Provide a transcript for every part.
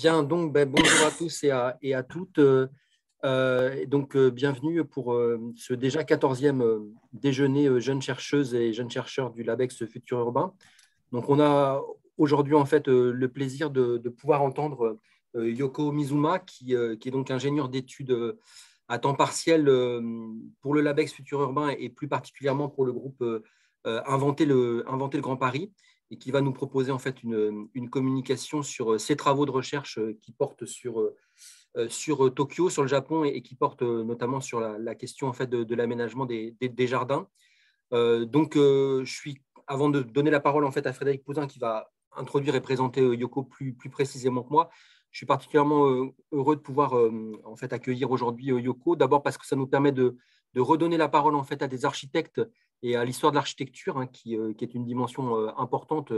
Bien, donc bonjour à tous et à toutes. Bienvenue pour ce déjà 14e déjeuner jeunes chercheuses et jeunes chercheurs du LabEx Futur Urbain. Donc, on a aujourd'hui en fait le plaisir de pouvoir entendre Yoko Mizuma, qui est donc ingénieur d'études à temps partiel pour le LabEx Futur Urbain et plus particulièrement pour le groupe Inventer le Grand Paris, et qui va nous proposer en fait une communication sur ses travaux de recherche qui portent sur Tokyo, sur le Japon, et qui portent notamment sur la question en fait de l'aménagement des jardins. Avant de donner la parole en fait à Frédéric Pouzin, qui va introduire et présenter Yoko plus précisément que moi, je suis particulièrement heureux de pouvoir en fait accueillir aujourd'hui Yoko. D'abord parce que ça nous permet de redonner la parole en fait à des architectes et à l'histoire de l'architecture, hein, qui est une dimension importante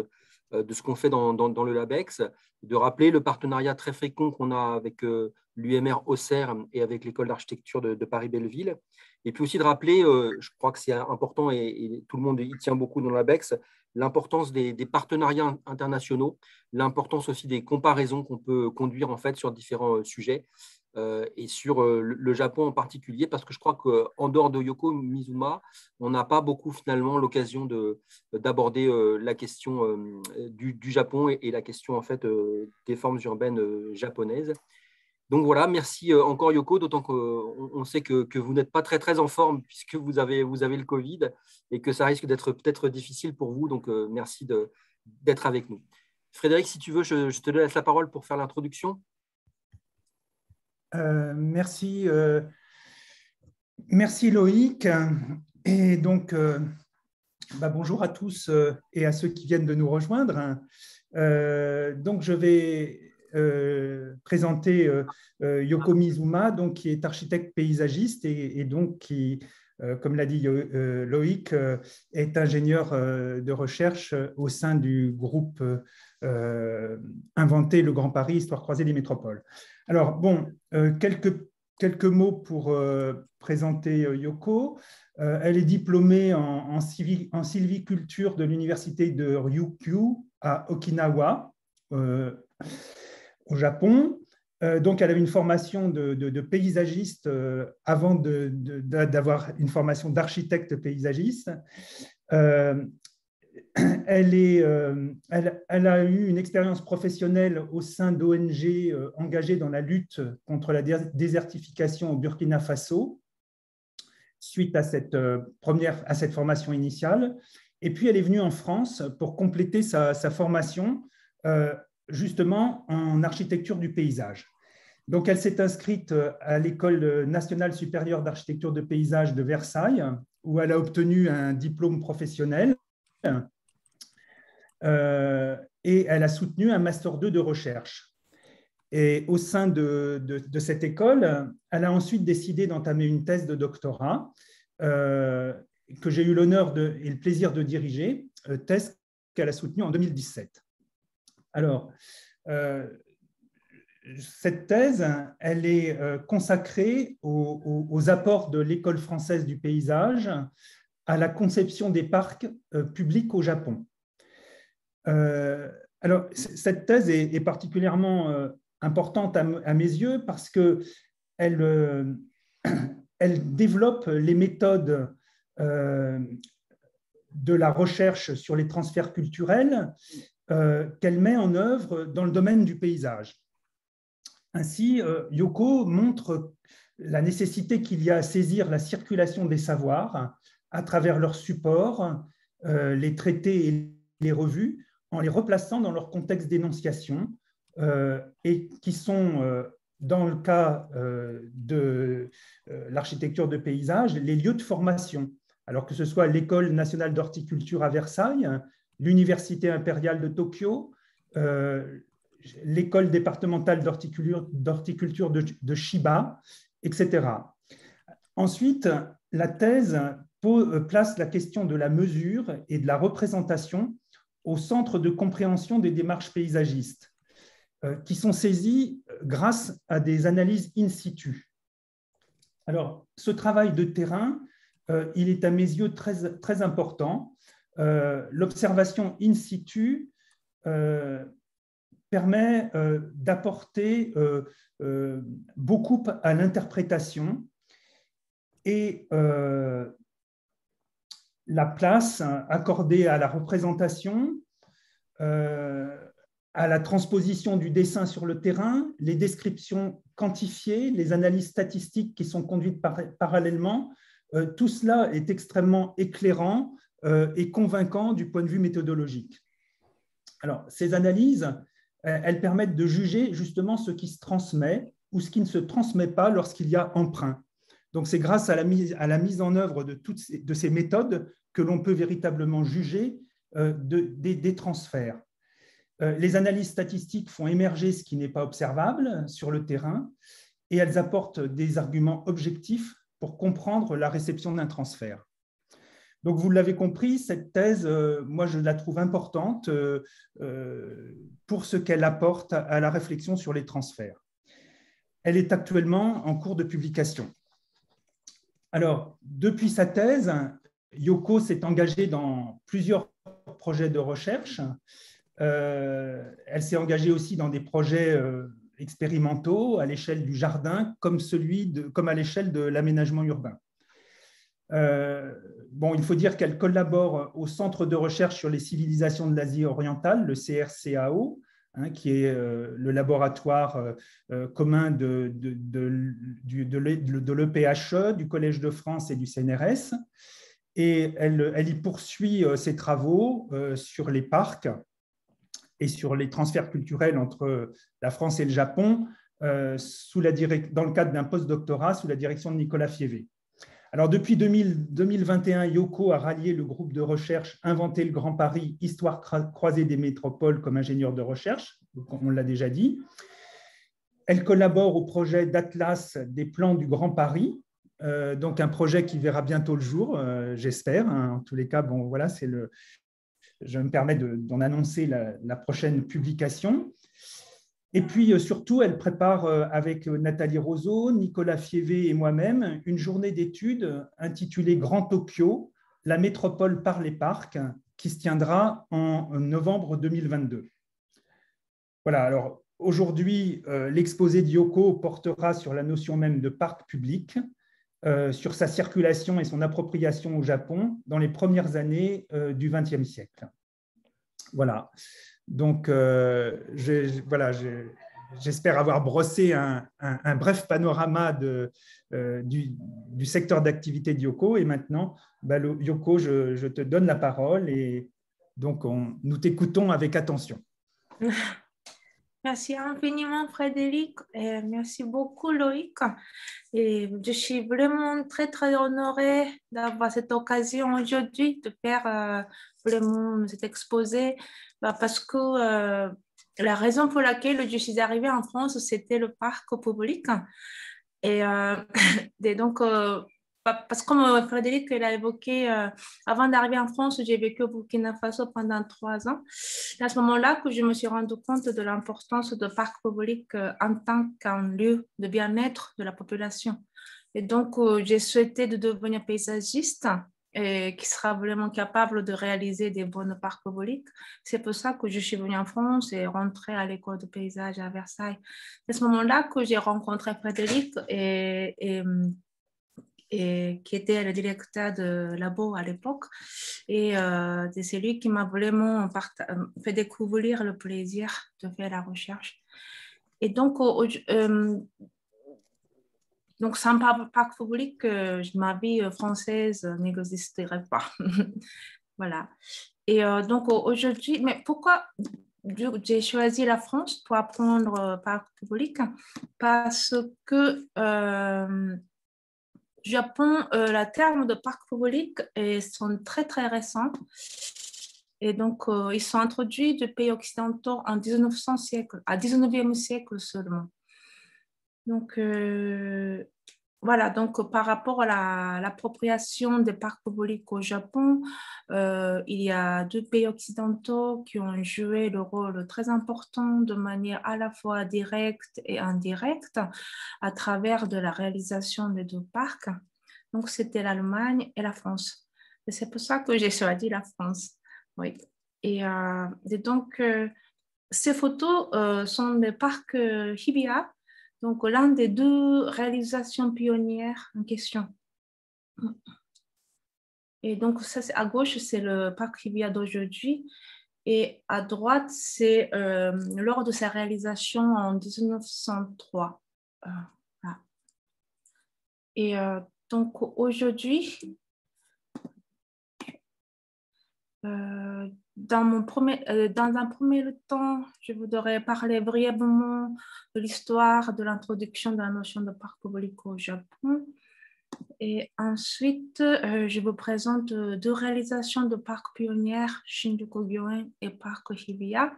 de ce qu'on fait dans le LabEx, de rappeler le partenariat très fécond qu'on a avec l'UMR Auxerre et avec l'école d'architecture de Paris-Belleville. Et puis aussi de rappeler, je crois que c'est important et tout le monde y tient beaucoup dans le LabEx, l'importance des partenariats internationaux, l'importance aussi des comparaisons qu'on peut conduire en fait sur différents sujets et sur le Japon en particulier, parce que je crois qu'en dehors de Yoko Mizuma, on n'a pas beaucoup finalement l'occasion d'aborder la question du Japon et la question en fait des formes urbaines japonaises. Donc voilà, merci encore Yoko, d'autant qu'on sait que vous n'êtes pas très en forme puisque vous avez le Covid et que ça risque d'être peut-être difficile pour vous. Donc merci d'être avec nous. Frédéric, si tu veux, je te laisse la parole pour faire l'introduction. Merci Loïc. Et donc, bonjour à tous et à ceux qui viennent de nous rejoindre. Donc, je vais présenter Yoko Mizuma, donc, qui est architecte paysagiste et donc qui, comme l'a dit Loïc, est ingénieur de recherche au sein du groupe Inventer le Grand Paris, Histoire croisée des métropoles. Alors, quelques mots pour présenter Yoko. Elle est diplômée en sylviculture de l'université de Ryukyu à Okinawa, au Japon. Donc, elle avait une formation de paysagiste avant d'avoir une formation d'architecte paysagiste. Elle a eu une expérience professionnelle au sein d'ONG engagées dans la lutte contre la désertification au Burkina Faso, suite à cette formation initiale. Et puis, elle est venue en France pour compléter sa formation, justement en architecture du paysage. Donc, elle s'est inscrite à l'École nationale supérieure d'architecture de paysage de Versailles, où elle a obtenu un diplôme professionnel. Et elle a soutenu un Master 2 de recherche. Et au sein de cette école, elle a ensuite décidé d'entamer une thèse de doctorat que j'ai eu l'honneur et le plaisir de diriger, thèse qu'elle a soutenue en 2017. Alors, cette thèse, elle est consacrée aux apports de l'École française du paysage à la conception des parcs publics au Japon. Alors, cette thèse est particulièrement importante à mes yeux parce qu'elle développe les méthodes de la recherche sur les transferts culturels qu'elle met en œuvre dans le domaine du paysage. Ainsi, Yoko montre la nécessité qu'il y a à saisir la circulation des savoirs à travers leurs supports, les traités et les revues, en les replaçant dans leur contexte d'énonciation et qui sont, dans le cas de l'architecture de paysage, les lieux de formation. Alors que ce soit l'École nationale d'horticulture à Versailles, l'Université impériale de Tokyo, l'École départementale d'horticulture de Chiba, etc. Ensuite, la thèse place la question de la mesure et de la représentation au centre de compréhension des démarches paysagistes, qui sont saisies grâce à des analyses in situ. Alors, ce travail de terrain, il est à mes yeux très important. L'observation in situ permet d'apporter beaucoup à l'interprétation et la place accordée à la représentation, à la transposition du dessin sur le terrain, les descriptions quantifiées, les analyses statistiques qui sont conduites parallèlement, tout cela est extrêmement éclairant et convaincant du point de vue méthodologique. Alors, ces analyses, elles permettent de juger justement ce qui se transmet ou ce qui ne se transmet pas lorsqu'il y a emprunt. Donc, c'est grâce à la mise en œuvre de ces méthodes que l'on peut véritablement juger des transferts. Les analyses statistiques font émerger ce qui n'est pas observable sur le terrain et elles apportent des arguments objectifs pour comprendre la réception d'un transfert. Donc, vous l'avez compris, cette thèse, moi, je la trouve importante pour ce qu'elle apporte à la réflexion sur les transferts. Elle est actuellement en cours de publication. Alors, depuis sa thèse, Yoko s'est engagée dans plusieurs projets de recherche. Elle s'est engagée aussi dans des projets expérimentaux à l'échelle du jardin, comme à l'échelle de l'aménagement urbain. Bon, il faut dire qu'elle collabore au Centre de recherche sur les civilisations de l'Asie orientale, le CRCAO, qui est le laboratoire commun de l'EPHE, du Collège de France et du CNRS. Et elle y poursuit ses travaux sur les parcs et sur les transferts culturels entre la France et le Japon dans le cadre d'un post-doctorat sous la direction de Nicolas Fievé. Alors, depuis 2021, Yoko a rallié le groupe de recherche Inventer le Grand Paris, histoire croisée des métropoles comme ingénieure de recherche, on l'a déjà dit. Elle collabore au projet d'Atlas des plans du Grand Paris, donc un projet qui verra bientôt le jour, j'espère. En tous les cas, bon, voilà, je me permets d'en annoncer la prochaine publication. Et puis, surtout, elle prépare avec Nathalie Roseau, Nicolas Fievé et moi-même une journée d'études intitulée Grand Tokyo, la métropole par les parcs, qui se tiendra en novembre 2022. Voilà, alors aujourd'hui, l'exposé de Yoko portera sur la notion même de parc public, sur sa circulation et son appropriation au Japon dans les premières années du XXe siècle. Voilà. Donc, j'espère avoir brossé un bref panorama du secteur d'activité de Yoko. Et maintenant, Yoko, je te donne la parole et donc nous t'écoutons avec attention. Merci infiniment, Frédéric, et merci beaucoup, Loïc. Et je suis vraiment très, très honorée d'avoir cette occasion aujourd'hui de faire vraiment cet exposé, parce que la raison pour laquelle je suis arrivée en France, c'était le parc public. Et donc, parce que comme Frédéric l'a évoqué, avant d'arriver en France, j'ai vécu au Burkina Faso pendant 3 ans. C'est à ce moment-là que je me suis rendu compte de l'importance de parc public en tant qu'un lieu de bien-être de la population. Et donc, j'ai souhaité de devenir paysagiste et qui sera vraiment capable de réaliser des bons parcs publics. C'est pour ça que je suis venue en France et rentrée à l'école de paysage à Versailles. C'est à ce moment-là que j'ai rencontré Frédéric et qui était le directeur de labo à l'époque. Et c'est lui qui m'a vraiment fait découvrir le plaisir de faire la recherche. Et donc, donc sans parc public, ma vie française n'existerait pas. Voilà. Et donc, aujourd'hui, mais pourquoi j'ai choisi la France pour apprendre parc public? Parce que Japon, le terme de parc public sont très, très récents. Et donc, ils sont introduits du pays occidentaux en 19e siècle seulement. Donc, voilà, donc par rapport à l'appropriation des parcs publics au Japon, il y a 2 pays occidentaux qui ont joué le rôle très important de manière à la fois directe et indirecte à travers de la réalisation des 2 parcs. Donc, c'était l'Allemagne et la France. Et c'est pour ça que j'ai choisi la France. Oui. Et donc, ces photos sont des parcs Hibiya, donc l'un des deux réalisations pionnières en question. Et donc, ça, à gauche, c'est le parc Hibiya d'aujourd'hui. Et à droite, c'est lors de sa réalisation en 1903. Voilà. Et donc, aujourd'hui, dans un premier temps, je voudrais parler brièvement de l'histoire de l'introduction de la notion de parc public au Japon. Et ensuite, je vous présente deux réalisations de parcs pionnières, Shinjuku-gyoen et Parc Hibiya.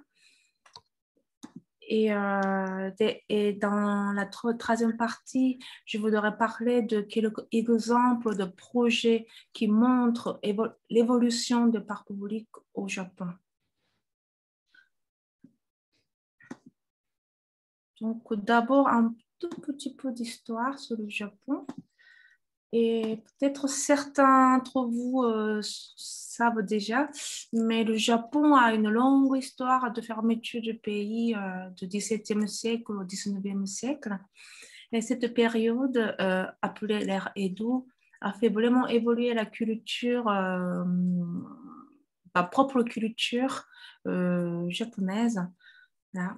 Et dans la troisième partie, je voudrais parler de quelques exemples de projets qui montrent l'évolution des parcs publics au Japon. Donc, d'abord, un tout petit peu d'histoire sur le Japon. Et peut-être certains d'entre vous savent déjà, mais le Japon a une longue histoire de fermeture du pays du XVIIe siècle au XIXe siècle. Et cette période, appelée l'ère Edo, a fait vraiment évoluer la culture, la propre culture japonaise. Là.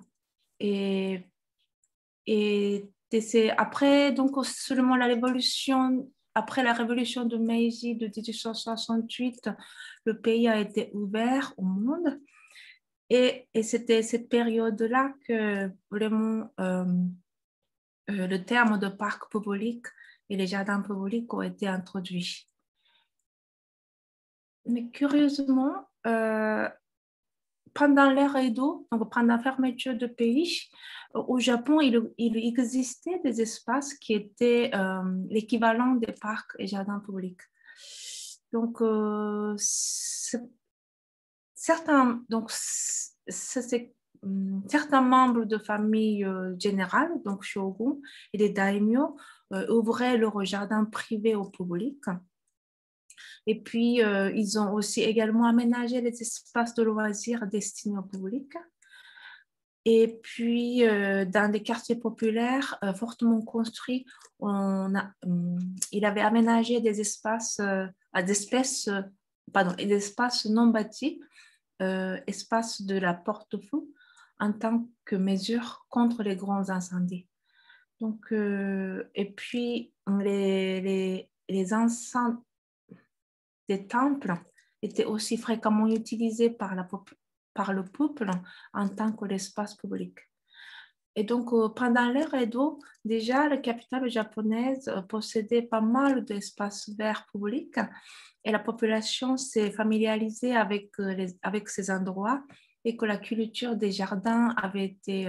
Et c'est après, donc, seulement la révolution. Après la révolution de Meiji de 1868, le pays a été ouvert au monde. Et c'était cette période-là que vraiment le terme de parc public et les jardins publics ont été introduits. Mais curieusement, pendant l'ère Edo, donc pendant la fermeture du pays, au Japon, il existait des espaces qui étaient l'équivalent des parcs et jardins publics. Donc, certains membres de famille générale, donc shogun et les daimyo, ouvraient leur jardin privé au public. Et puis, ils ont aussi également aménagé les espaces de loisirs destinés au public. Et puis, dans des quartiers populaires fortement construits, il avait aménagé des espaces, des espaces non bâtis, espaces de la porte-feu, en tant que mesure contre les grands incendies. Donc, et puis, les incendies des temples étaient aussi fréquemment utilisés par le peuple en tant qu'espace public. Et donc, pendant l'ère Edo, déjà, la capitale japonaise possédait pas mal d'espaces verts publics et la population s'est familiarisée avec ces endroits et que la culture des jardins avait été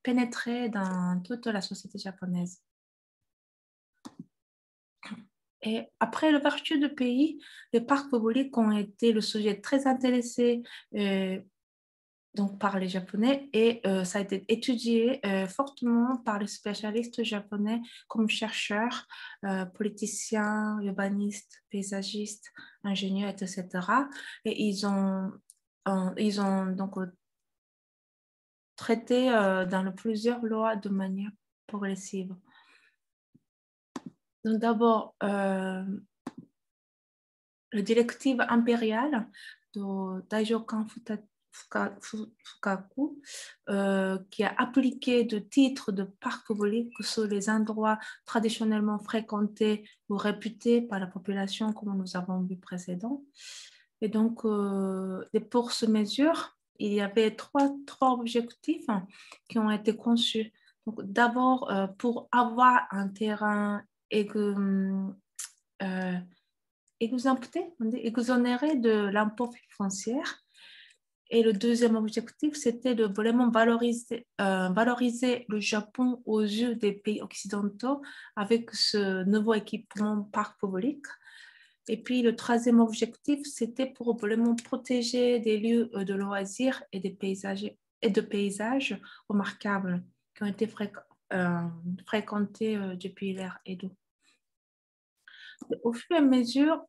pénétrée dans toute la société japonaise. Et après l'ouverture du pays, les parcs publics ont été le sujet très intéressé donc par les Japonais et ça a été étudié fortement par les spécialistes japonais comme chercheurs, politiciens, urbanistes, paysagistes, ingénieurs, etc. Et ils ont donc traité dans plusieurs lois de manière progressive. Donc d'abord, la directive impériale de Daijokan Fukaku, qui a appliqué de titres de parc public sur les endroits traditionnellement fréquentés ou réputés par la population, comme nous avons vu précédemment. Et donc, pour ces mesures, il y avait trois objectifs qui ont été conçus. Donc, d'abord, pour avoir un terrain exonéré de l'impôt foncier. Et le deuxième objectif, c'était de vraiment valoriser le Japon aux yeux des pays occidentaux avec ce nouveau équipement parc public. Et puis le troisième objectif, c'était pour vraiment protéger des lieux de loisirs et de paysages remarquables qui ont été fréquentés depuis l'ère Edo. Au fur et à mesure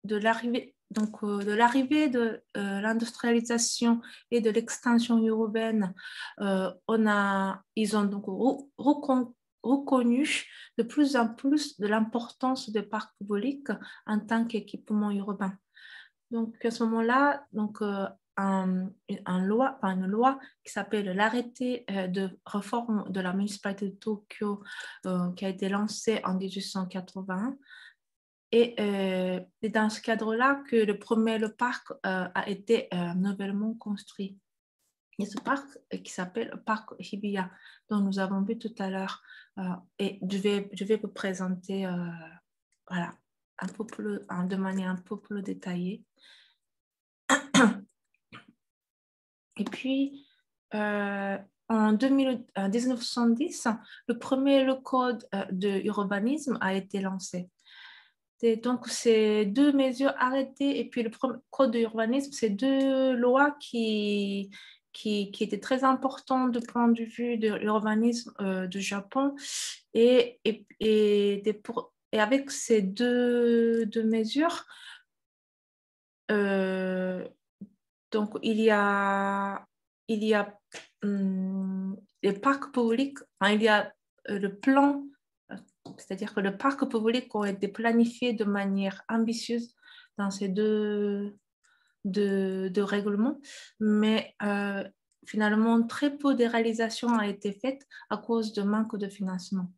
de l'arrivée de l'arrivée de l'industrialisation et de l'extension urbaine, ils ont donc reconnu de plus en plus de l'importance des parcs publics en tant qu'équipement urbain. Donc, à ce moment-là, une loi qui s'appelle l'arrêté de réforme de la municipalité de Tokyo qui a été lancée en 1881. Et c'est dans ce cadre-là que le parc a été nouvellement construit. Et ce parc qui s'appelle le parc Hibiya, dont nous avons vu tout à l'heure. Et je vais vous présenter voilà, de manière un peu plus détaillée. Et puis, en 1910, le premier code de urbanisme a été lancé. Et donc, ces deux mesures arrêtées et puis le premier code de l'urbanisme, c'est deux lois qui étaient très importantes du point de vue de l'urbanisme du Japon. Et avec ces deux mesures, donc il y a les parcs publics, il y a le plan, c'est-à-dire que les parcs publics ont été planifiés de manière ambitieuse dans ces deux règlements, mais finalement, très peu de réalisations ont été faites à cause de manque de financement.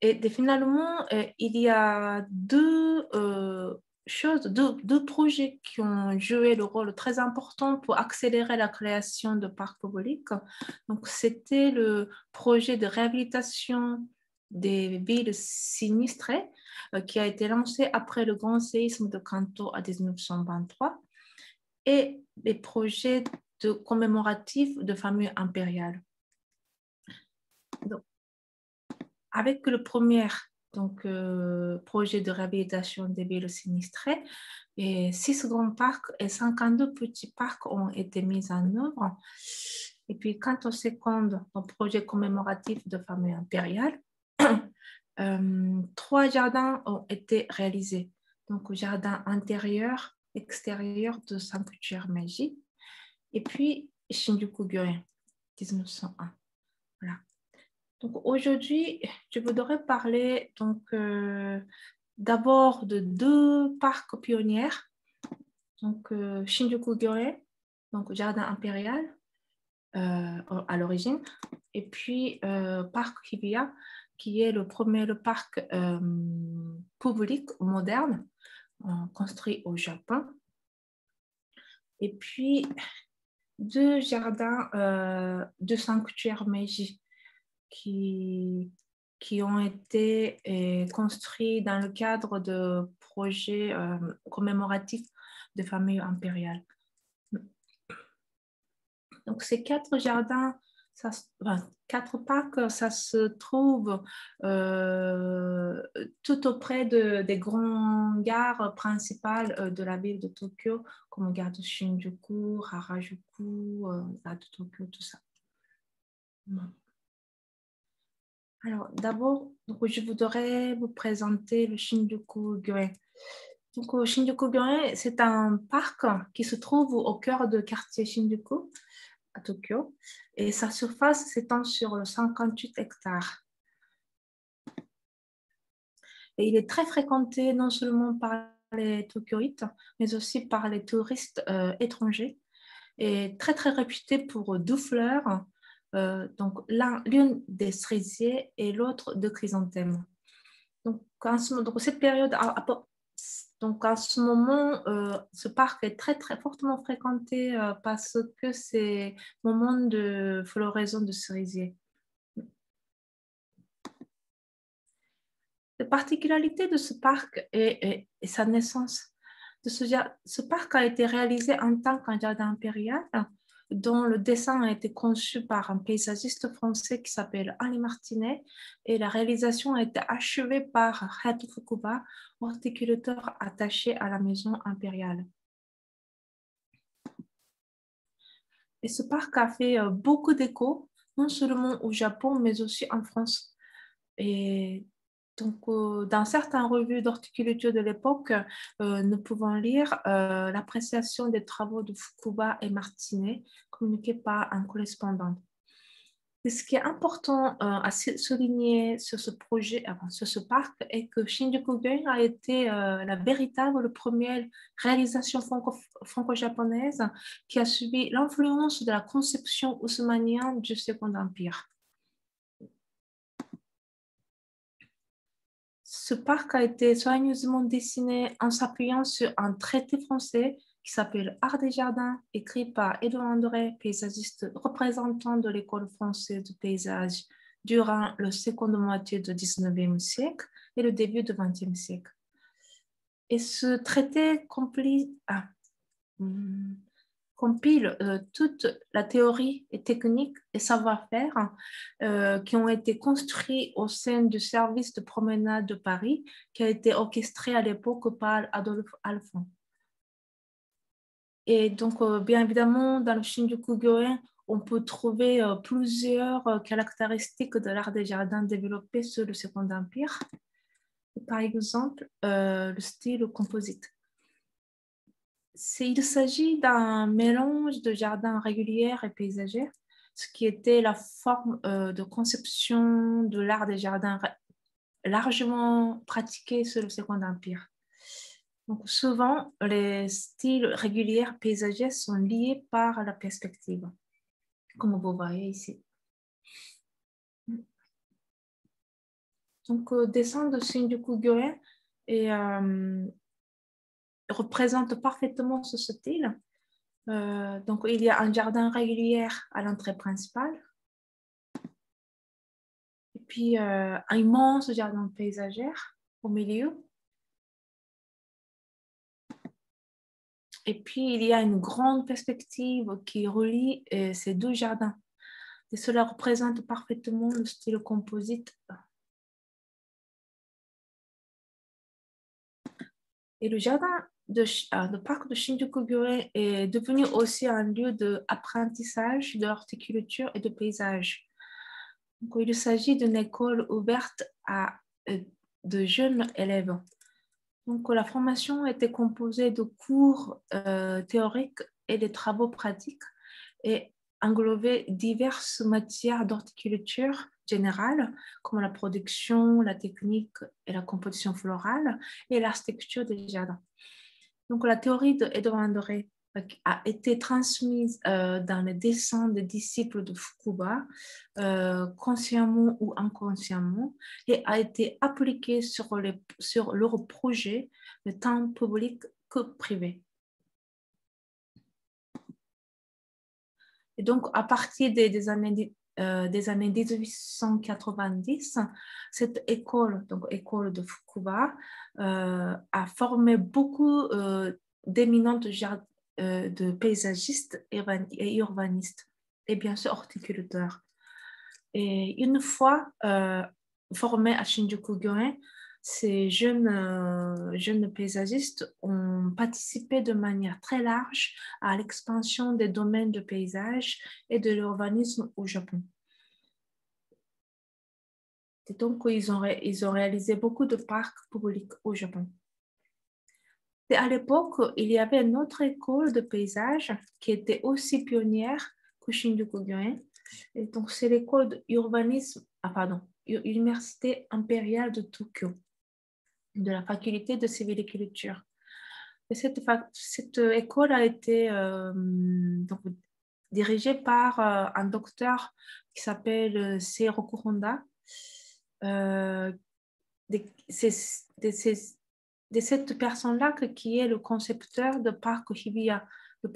Et finalement, il y a deux projets qui ont joué le rôle très important pour accélérer la création de parcs publics. Donc, c'était le projet de réhabilitation des villes sinistrées qui a été lancé après le grand séisme de Kanto en 1923 et les projets commémoratifs de famille impériale. Donc, avec le premier projet de réhabilitation des villes sinistrées, et 6 grands parcs et 52 petits parcs ont été mis en œuvre. Et puis, quant au second projet commémoratif de famille impériale, 3 jardins ont été réalisés. Donc, jardin intérieur, extérieur de sanctuaire Meiji. Et puis, Shinjuku-gyoen, 1901. Voilà. Donc, aujourd'hui, je voudrais parler d'abord de 2 parcs pionniers. Donc, Shinjuku-gyoen, donc jardin impérial à l'origine. Et puis, parc Hibiya, qui est le premier parc public moderne construit au Japon. Et puis, 2 jardins de sanctuaire Meiji qui ont été construits dans le cadre de projets commémoratifs de famille impériale. Donc, ces 4 jardins, 4 parcs, ça se trouve tout auprès des grandes gares principales de la ville de Tokyo, comme gare de Shinjuku, Harajuku, gare de Tokyo, tout ça. Alors, d'abord, je voudrais vous présenter le Shinjuku-gyoen. Donc, Shinjuku-gyoen, c'est un parc qui se trouve au cœur du quartier Shinjuku, à Tokyo, et sa surface s'étend sur 58 hectares. Et il est très fréquenté non seulement par les Tokyoïtes, mais aussi par les touristes étrangers, et très, très réputé pour 2 fleurs, donc l'une des cerisiers et l'autre de chrysanthème. Donc, cette période, donc en ce moment, ce parc est très, très fortement fréquenté parce que c'est moment de floraison de cerisier. La particularité de ce parc est sa naissance. Ce parc a été réalisé en tant qu'un jardin impérial dont le dessin a été conçu par un paysagiste français qui s'appelle Henri Martinet et la réalisation a été achevée par Hayato Fukuba, horticulteur attaché à la maison impériale. Et ce parc a fait beaucoup d'écho, non seulement au Japon, mais aussi en France. Et Donc, dans certaines revues d'horticulture de l'époque, nous pouvons lire l'appréciation des travaux de Fukuba et Martinet communiqués par un correspondant. Et ce qui est important à souligner sur ce projet, sur ce parc, est que Shinjuku-gyoen a été la véritable première réalisation franco-japonaise qui a subi l'influence de la conception haussmannienne du Second Empire. Ce parc a été soigneusement dessiné en s'appuyant sur un traité français qui s'appelle Art des jardins, écrit par Édouard André, paysagiste représentant de l'école française du paysage durant la seconde moitié du 19e siècle et le début du 20e siècle. Et ce traité compile toute la théorie et technique et savoir-faire qui ont été construits au sein du service de promenade de Paris qui a été orchestré à l'époque par Adolphe Alphand. Et donc, bien évidemment, dans le Shinjuku-gyoen, on peut trouver plusieurs caractéristiques de l'art des jardins développés sur le Second Empire. Par exemple, le style composite. Il s'agit d'un mélange de jardins réguliers et paysagers, ce qui était la forme de conception de l'art des jardins largement pratiquée sur le Second Empire. Donc, souvent, les styles réguliers paysagers sont liés par la perspective, comme vous voyez ici. Donc, le dessin de Shinjuku-gyoen représente parfaitement ce style. Donc, il y a un jardin régulier à l'entrée principale. Et puis, un immense jardin paysager au milieu. Et puis, il y a une grande perspective qui relie ces deux jardins. Et cela représente parfaitement le style composite. Et le jardin, le parc de Shinjuku-gyoen est devenu aussi un lieu d'apprentissage de l'horticulture et de paysage. Donc, il s'agit d'une école ouverte à de jeunes élèves. Donc, la formation était composée de cours théoriques et de travaux pratiques et englobait diverses matières d'horticulture générale, comme la production, la technique et la composition florale et l'architecture des jardins. Donc, la théorie d'Edouard André a été transmise dans les dessins des disciples de Fukuba, consciemment ou inconsciemment, et a été appliquée sur leur projet, tant public que privé. Et donc, à partir des années 1890, cette école, donc école de Fukuba, a formé beaucoup d'éminents de paysagistes et urbanistes, et bien sûr horticulteurs. Et une fois formés à Shinjuku-gyoen, ces jeunes paysagistes ont participé de manière très large à l'expansion des domaines de paysage et de l'urbanisme au Japon. Et donc, ils ont réalisé beaucoup de parcs publics au Japon. Et à l'époque, il y avait une autre école de paysage qui était aussi pionnière que Shinjuku-gyoen. Et donc, c'est l'école d'urbanisme, l'Université impériale de Tokyo, de la faculté de sylviculture. Et cette école a été dirigée par un docteur qui s'appelle Seirō Honda. De cette personne-là qui est le concepteur de parc Hibiya, le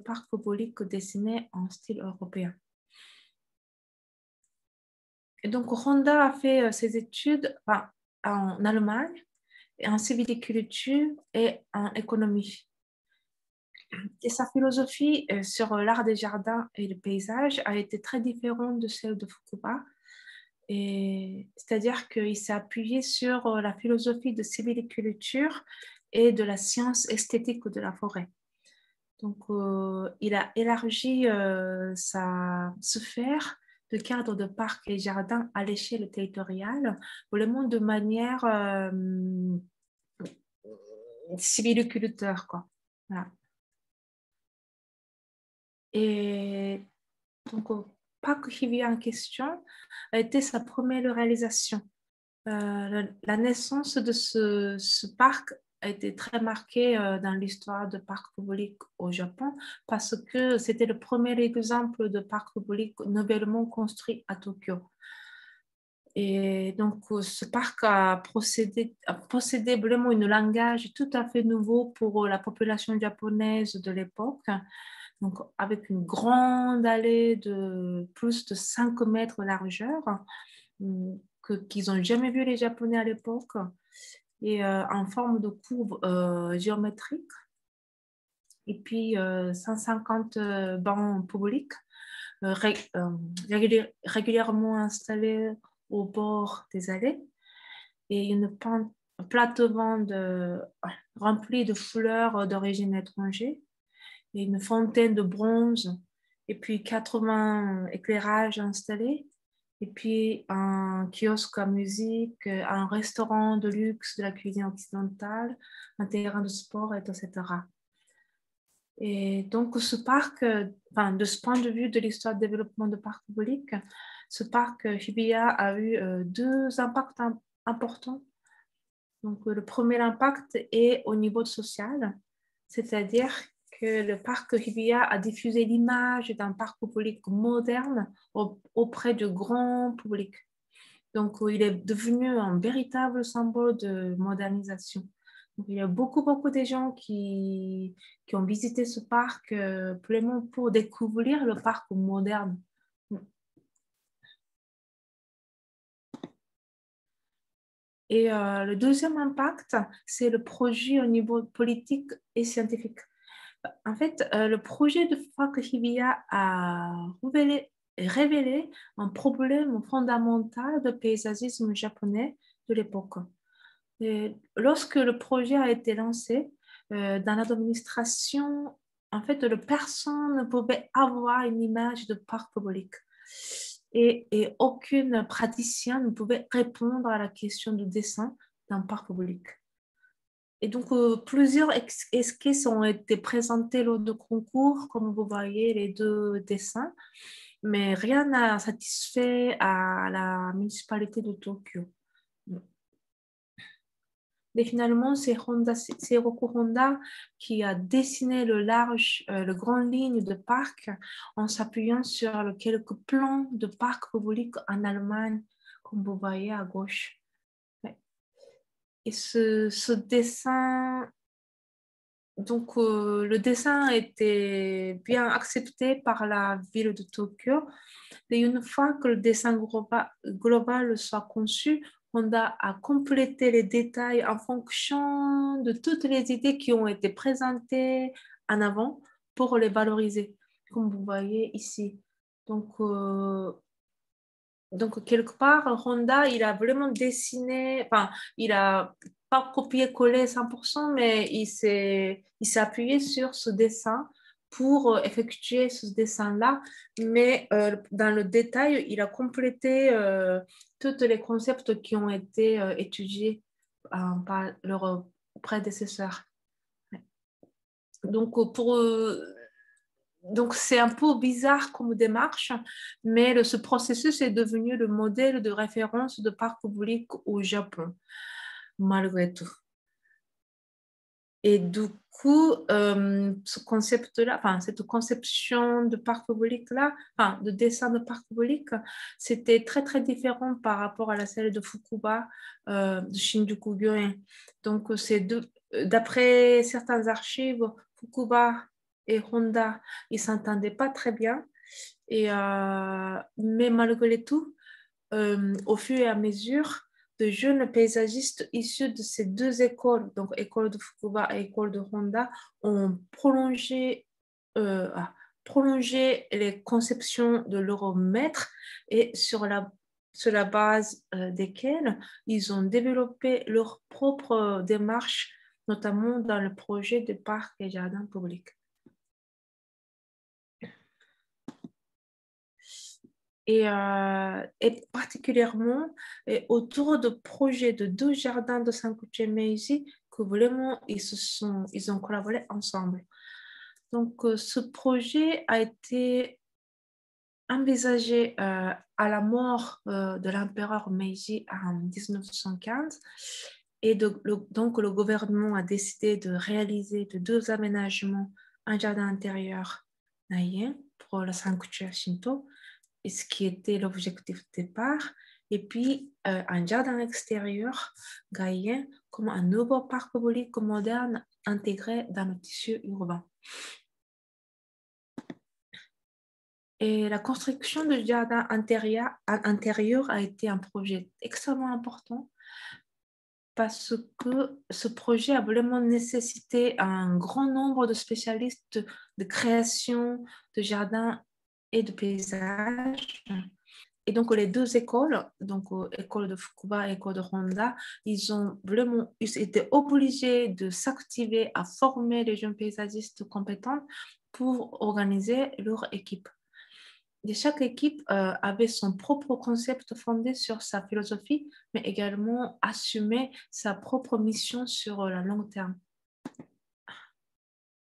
parc public dessiné en style européen. Et donc, Honda a fait ses études en Allemagne, en sylviculture et en économie. Et sa philosophie sur l'art des jardins et le paysage a été très différente de celle de Fukuba. C'est-à-dire qu'il s'est appuyé sur la philosophie de sylviculture et de la science esthétique de la forêt. Donc, il a élargi sa sphère de cadres de parcs et jardins à l'échelle territoriale, vraiment de manière civiliculteur, quoi. Voilà. Et donc, le parc Hibiya en question a été sa première réalisation. La naissance de ce parc a été très marquée dans l'histoire de parc public au Japon parce que c'était le premier exemple de parc public nouvellement construit à Tokyo. Et donc, ce parc a possédé vraiment un langage tout à fait nouveau pour la population japonaise de l'époque. Donc, avec une grande allée de plus de 5 mètres de largeur, qu'ils n'ont jamais vu les Japonais à l'époque, et en forme de courbe géométrique. Et puis, 150 bancs publics régulièrement installés au bord des allées et une plate-bande remplie de fleurs d'origine étrangère et une fontaine de bronze et puis 80 éclairages installés et puis un kiosque à musique, un restaurant de luxe de la cuisine occidentale, un terrain de sport, etc. Et donc, ce parc, de ce point de vue de l'histoire de développement de parc public, ce parc Hibiya a eu deux impacts importants. Donc, le premier impact est au niveau social, c'est-à-dire que le parc Hibiya a diffusé l'image d'un parc public moderne auprès du grand public. Donc, il est devenu un véritable symbole de modernisation. Donc, il y a beaucoup de gens qui ont visité ce parc vraiment pour découvrir le parc moderne. Et le deuxième impact, c'est le projet au niveau politique et scientifique. En fait, le projet de parc Hibiya a révélé un problème fondamental de paysagisme japonais de l'époque. Lorsque le projet a été lancé, dans l'administration, en fait, personne ne pouvait avoir une image de parc public. Et aucun praticien ne pouvait répondre à la question du dessin d'un parc public. Et donc, plusieurs esquisses ont été présentées lors de concours, comme vous voyez les deux dessins, mais rien n'a satisfait à la municipalité de Tokyo. Et finalement, c'est Hiroko Honda qui a dessiné le grand ligne de parc en s'appuyant sur quelques plans de parcs publics en Allemagne, comme vous voyez à gauche. Et ce dessin, donc le dessin a été bien accepté par la ville de Tokyo. Et une fois que le dessin global soit conçu, Honda a complété les détails en fonction de toutes les idées qui ont été présentées en avant pour les valoriser, comme vous voyez ici. Donc quelque part, Honda, il a vraiment dessiné, enfin, il a pas copié-collé 100%, mais il s'est appuyé sur ce dessin pour effectuer ce dessin-là. Mais dans le détail, il a complété tous les concepts qui ont été étudiés par leurs prédécesseurs. Donc, donc, c'est un peu bizarre comme démarche, mais ce processus est devenu le modèle de référence de parc public au Japon, malgré tout. Et du coup, ce concept-là, enfin, cette conception de parc public-là, enfin, de dessin de parc public, c'était très, très différent par rapport à la celle de Fukuba, de Shinjuku-gyoen. Donc, d'après certaines archives, Fukuba et Honda, ils ne s'entendaient pas très bien. Mais malgré tout, au fur et à mesure, de jeunes paysagistes issus de ces deux écoles, donc école de Fukuba et école de Honda, ont prolongé les conceptions de leurs maîtres et sur la base desquelles ils ont développé leur propre démarche, notamment dans le projet de parcs et jardins publics. et particulièrement autour de projets de 2 jardins de Sankuche Meiji que vraiment ils ont collaboré ensemble. Donc, ce projet a été envisagé à la mort de l'empereur Meiji en 1915 et donc le gouvernement a décidé de réaliser de 2 aménagements, un jardin intérieur Naien pour le sanctuaire Shinto, et ce qui était l'objectif de départ, et puis un jardin extérieur Gaien comme un nouveau parc public moderne intégré dans le tissu urbain. Et la construction du jardin intérieur a été un projet extrêmement important parce que ce projet a vraiment nécessité un grand nombre de spécialistes de création de jardins et de paysages. Et donc, les 2 écoles, donc école de Fukuba et école de Honda, ils étaient obligés de s'activer à former les jeunes paysagistes compétents pour organiser leur équipe. Et chaque équipe avait son propre concept fondé sur sa philosophie, mais également assumait sa propre mission sur le long terme.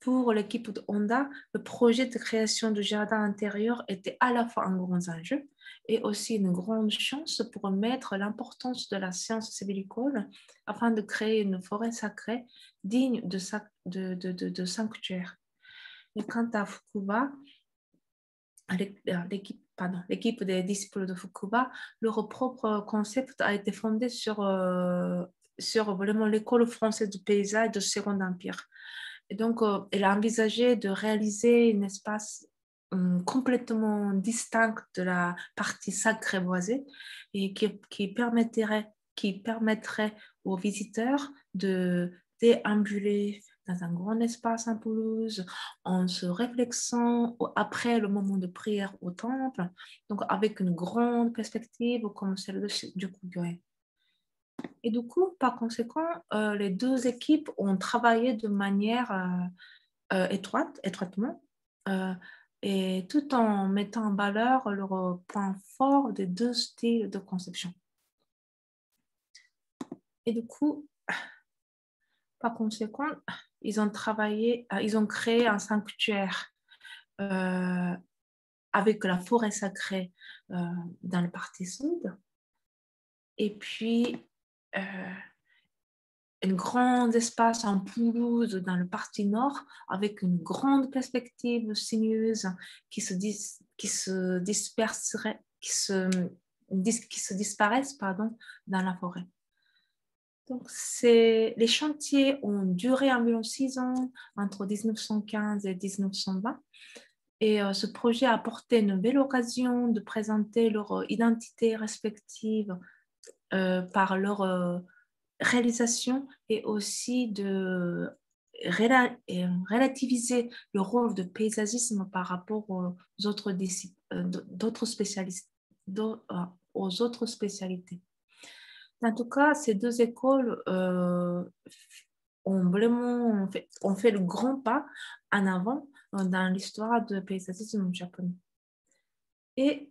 Pour l'équipe de Honda, le projet de création du jardin intérieur était à la fois un grand enjeu et aussi une grande chance pour mettre l'importance de la science sylvicole afin de créer une forêt sacrée digne de sanctuaire. Et quant à Fukuba, l'équipe des disciples de Fukuba, leur propre concept a été fondé sur vraiment l'école française du paysage du Second Empire. Et donc, elle a envisagé de réaliser un espace complètement distinct de la partie sacrée boisée et qui permettrait aux visiteurs de déambuler dans un grand espace en pelouse, en se réflexant après le moment de prière au temple, donc avec une grande perspective comme celle du Kugyo. Et du coup, par conséquent, les 2 équipes ont travaillé de manière étroitement, et tout en mettant en valeur leurs points forts des 2 styles de conception. Et du coup, par conséquent, ils ont créé un sanctuaire avec la forêt sacrée dans le partie sud, et puis un grand espace en pelouse dans le partie nord avec une grande perspective sinueuse qui se disparaissent dans la forêt. Donc, les chantiers ont duré environ 6 ans, entre 1915 et 1920. Et ce projet a apporté une belle occasion de présenter leur identité respective par leur réalisation et aussi de relativiser le rôle de paysagisme par rapport aux autres spécialités. En tout cas, ces 2 écoles ont fait le grand pas en avant dans l'histoire du paysagisme japonais. Et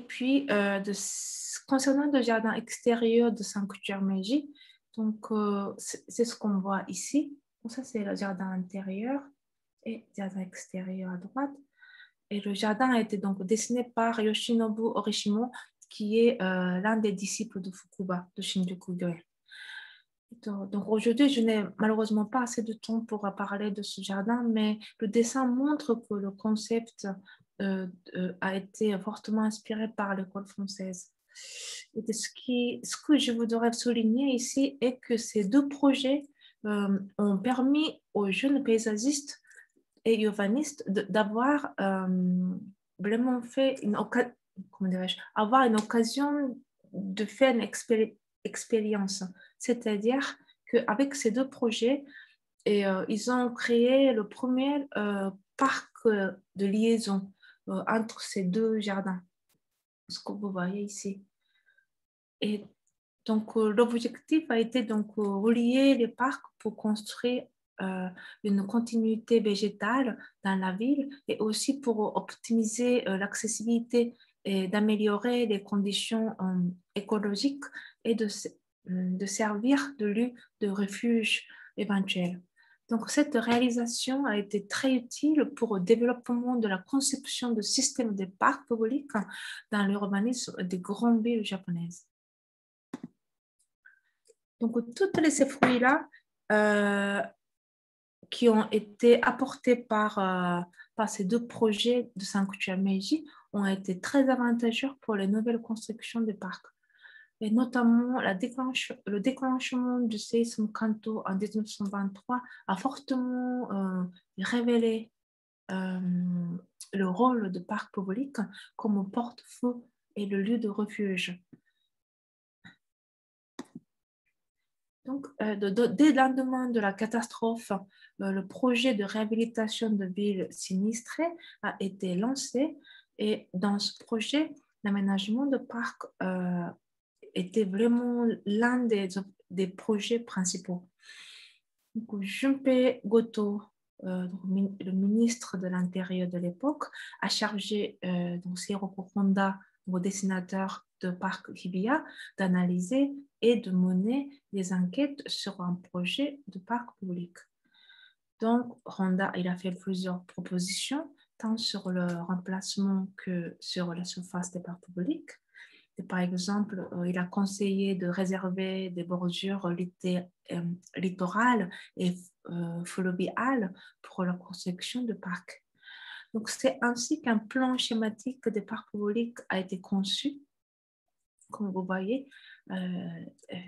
puis, concernant le jardin extérieur de Sanctuaire Meiji, donc c'est ce qu'on voit ici. Donc, ça, c'est le jardin intérieur et le jardin extérieur à droite. Et le jardin a été donc dessiné par Yoshinobu Orishimo, qui est l'un des disciples de Fukuba, de Shinjuku Gyoen. Donc aujourd'hui, je n'ai malheureusement pas assez de temps pour parler de ce jardin, mais le dessin montre que le concept a été fortement inspiré par l'école française. Et ce que je voudrais souligner ici est que ces 2 projets ont permis aux jeunes paysagistes et urbanistes d'avoir vraiment fait avoir une occasion de faire une expérience. C'est-à-dire qu'avec ces 2 projets, ils ont créé le premier parc de liaison entre ces 2 jardins, ce que vous voyez ici. Et donc, l'objectif a été donc relier les parcs pour construire une continuité végétale dans la ville et aussi pour optimiser l'accessibilité et d'améliorer les conditions écologiques et de servir de lieu de refuge éventuel. Donc, cette réalisation a été très utile pour le développement de la conception de systèmes de parcs publics dans l'urbanisme des grandes villes japonaises. Donc, tous ces fruits-là qui ont été apportés par ces deux projets de sanctuaire Meiji ont été très avantageux pour les nouvelles constructions des parcs. Et notamment le déclenchement du séisme Kanto en 1923 a fortement révélé le rôle de parc public comme porte-feu et le lieu de refuge. Donc, dès le lendemain de la catastrophe, le projet de réhabilitation de villes sinistrées a été lancé et dans ce projet, l'aménagement de parcs était vraiment l'un des projets principaux. Donc, Junpei Goto, le ministre de l'Intérieur de l'époque, a chargé Hiroko Honda, le dessinateur de parc Hibiya, d'analyser et de mener des enquêtes sur un projet de parc public. Donc, Honda, il a fait plusieurs propositions, tant sur le remplacement que sur la surface des parcs publics. Et par exemple, il a conseillé de réserver des bordures littorales et fluviales pour la construction de parcs. Donc, c'est ainsi qu'un plan schématique des parcs publics a été conçu, comme vous voyez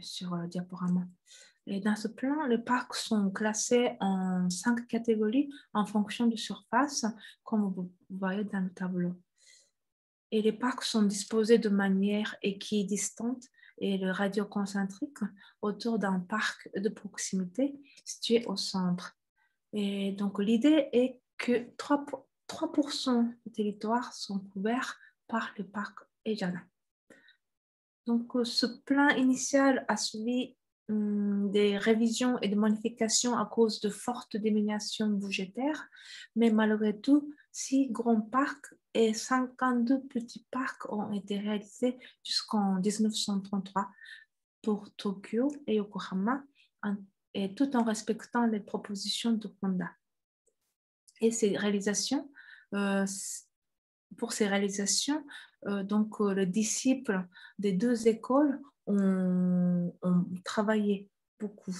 sur le diaporama. Et dans ce plan, les parcs sont classés en 5 catégories en fonction de surface, comme vous voyez dans le tableau. Et les parcs sont disposés de manière équidistante et le radioconcentrique autour d'un parc de proximité situé au centre. Et donc, l'idée est que 3% du territoire sont couverts par le parc Ejana. Donc, ce plan initial a suivi des révisions et des modifications à cause de fortes diminutions budgétaires, mais malgré tout, 6 grands parcs et 52 petits parcs ont été réalisés jusqu'en 1933 pour Tokyo et Yokohama, et tout en respectant les propositions de Honda. Et pour ces réalisations, donc les disciples des deux écoles ont travaillé beaucoup.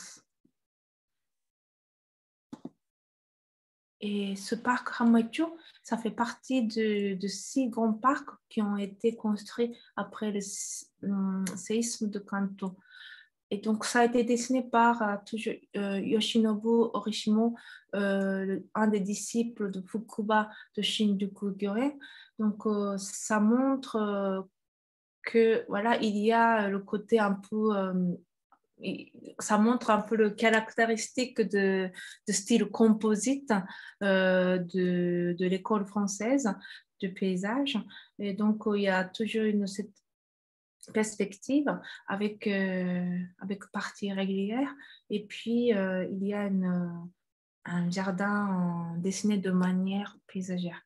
Et ce parc Hamacho, ça fait partie de 6 grands parcs qui ont été construits après le séisme de Kanto. Et donc, ça a été dessiné par Yoshinobu Orishimo, un des disciples de Fukuba de Shinjuku Gyoen. Donc, ça montre que voilà, il y a le côté un peu, ça montre un peu le caractéristique de style composite de l'école française du paysage. Et donc, il y a toujours cette perspective avec partie régulière. Et puis, il y a un jardin dessiné de manière paysagère.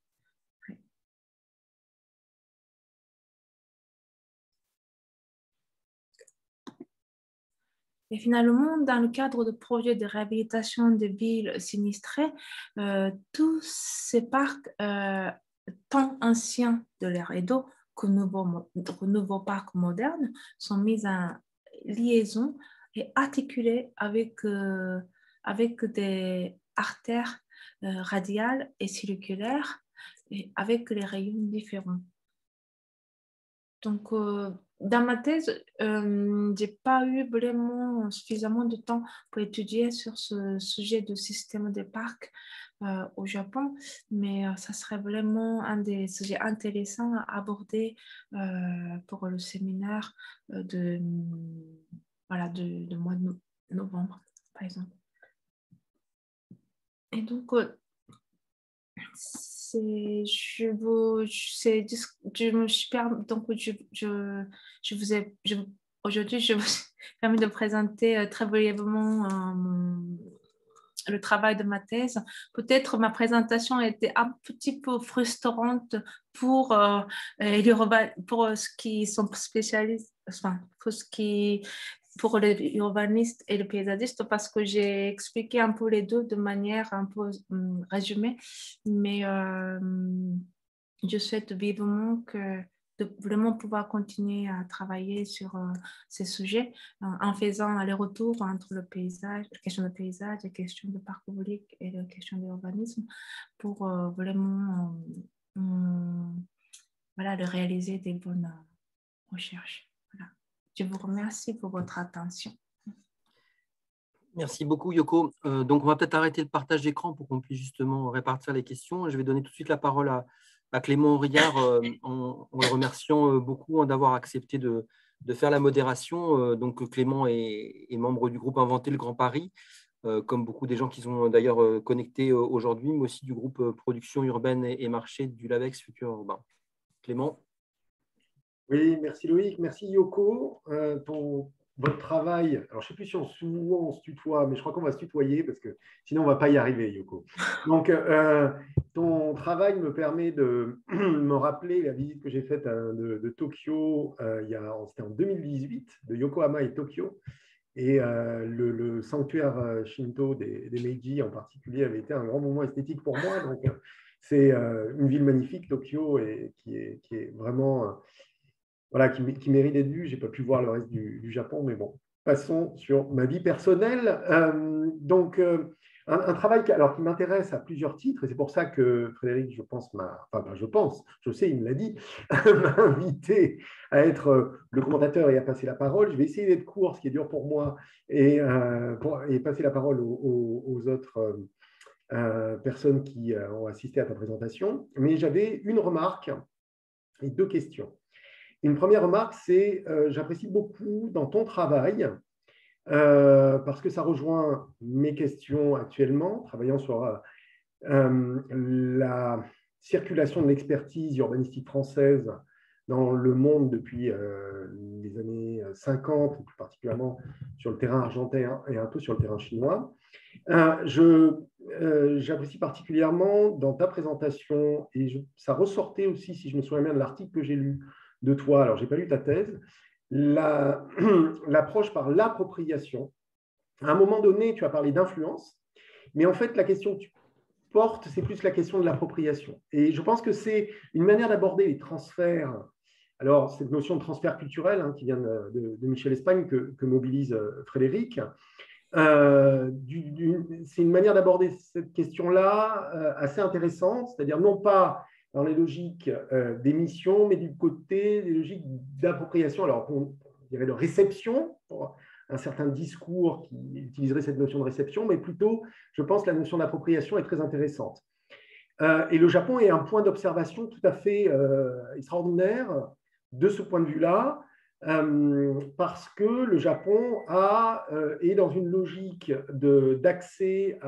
Et finalement, dans le cadre de projets de réhabilitation des villes sinistrées, tous ces parcs, tant anciens de l'ère Edo que nouveaux parcs modernes, sont mis en liaison et articulés avec des artères radiales et circulaires et avec les rayons différents. Donc, dans ma thèse, je n'ai pas eu vraiment suffisamment de temps pour étudier sur ce sujet de système de parcs au Japon, mais ça serait vraiment un des sujets intéressants à aborder pour le séminaire de mois de novembre, par exemple. Et donc, aujourd'hui, je vous permets de présenter très brièvement le travail de ma thèse. Peut-être ma présentation était un petit peu frustrante pour, pour ceux qui sont spécialistes, enfin, pour les urbanistes et les paysagistes, parce que j'ai expliqué un peu les deux de manière un peu résumée, mais je souhaite vivement de vraiment pouvoir continuer à travailler sur ces sujets en faisant aller-retour entre le paysage, la question de paysage, la question de parcours public et la question de l'urbanisme pour vraiment voilà, de réaliser des bonnes recherches. Voilà. Je vous remercie pour votre attention. Merci beaucoup, Yoko. Donc, on va peut-être arrêter le partage d'écran pour qu'on puisse justement répartir les questions. Je vais donner tout de suite la parole à Clément Henriard en le remerciant beaucoup d'avoir accepté de faire la modération. Donc, Clément est membre du groupe Inventer le Grand Paris, comme beaucoup des gens qui sont d'ailleurs connectés aujourd'hui, mais aussi du groupe Production urbaine et marché du LAVEX Futur Urbain. Clément. Oui, merci Loïc, merci Yoko. Votre travail, alors je ne sais plus si on se tutoie, mais je crois qu'on va se tutoyer parce que sinon on ne va pas y arriver, Yoko. Donc, ton travail me permet de me rappeler la visite que j'ai faite de Tokyo, c'était en 2018, de Yokohama et Tokyo. Et le sanctuaire Shinto des Meiji en particulier avait été un grand moment esthétique pour moi. Donc, c'est une ville magnifique, Tokyo, et qui est vraiment... voilà, qui mérite d'être vu. Je n'ai pas pu voir le reste du Japon, mais bon, passons sur ma vie personnelle. Donc, un travail qui m'intéresse à plusieurs titres, et c'est pour ça que Frédéric, je sais, il me l'a dit, m'a invité à être le commentateur et à passer la parole. Je vais essayer d'être court, ce qui est dur pour moi, et passer la parole aux autres personnes qui ont assisté à ta présentation. Mais j'avais une remarque et deux questions. Une première remarque, c'est j'apprécie beaucoup dans ton travail, parce que ça rejoint mes questions actuellement, travaillant sur la circulation de l'expertise urbanistique française dans le monde depuis les années 50, plus particulièrement sur le terrain argentin et un peu sur le terrain chinois. J'apprécie particulièrement dans ta présentation, et ça ressortait aussi, si je me souviens bien, de l'article que j'ai lu de toi, alors je n'ai pas lu ta thèse, l'approche par l'appropriation. À un moment donné, tu as parlé d'influence, mais en fait, la question que tu portes, c'est plus la question de l'appropriation. Et je pense que c'est une manière d'aborder les transferts. Alors, cette notion de transfert culturel qui vient de Michel Espagne, que mobilise Frédéric, c'est une manière d'aborder cette question-là assez intéressante, c'est-à-dire non pas dans les logiques d'émission, mais du côté des logiques d'appropriation, alors on dirait de réception, pour un certain discours qui utiliserait cette notion de réception, mais plutôt, je pense que la notion d'appropriation est très intéressante. Et le Japon est un point d'observation tout à fait extraordinaire de ce point de vue-là, parce que le Japon est dans une logique d'accès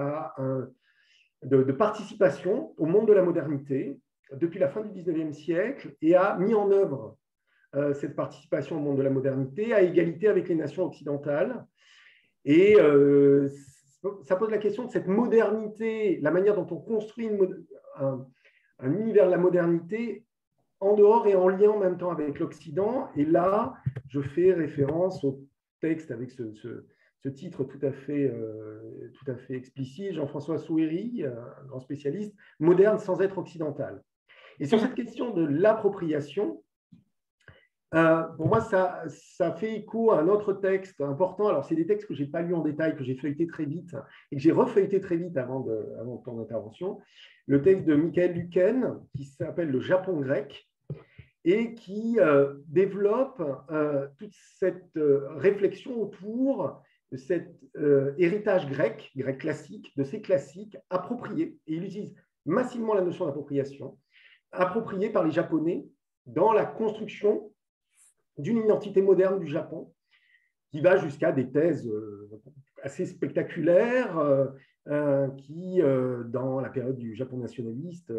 de participation au monde de la modernité depuis la fin du 19e siècle, et a mis en œuvre cette participation au monde de la modernité à égalité avec les nations occidentales. Et ça pose la question de cette modernité, la manière dont on construit un univers de la modernité en dehors et en lien en même temps avec l'Occident. Et là, je fais référence au texte avec ce titre tout à fait explicite, Jean-François Souhéry, un grand spécialiste, moderne sans être occidental. Et sur cette question de l'appropriation, pour moi, ça fait écho à un autre texte important. Alors, c'est des textes que je n'ai pas lus en détail, que j'ai feuilleté très vite et que j'ai refeuilleté très vite avant ton intervention. Le texte de Michael Luken, qui s'appelle « Le Japon grec », et qui développe toute cette réflexion autour de cet héritage grec classique, de ces classiques appropriés. Et il utilise massivement la notion d'appropriation, appropriée par les Japonais dans la construction d'une identité moderne du Japon, qui va jusqu'à des thèses assez spectaculaires qui, dans la période du Japon nationaliste,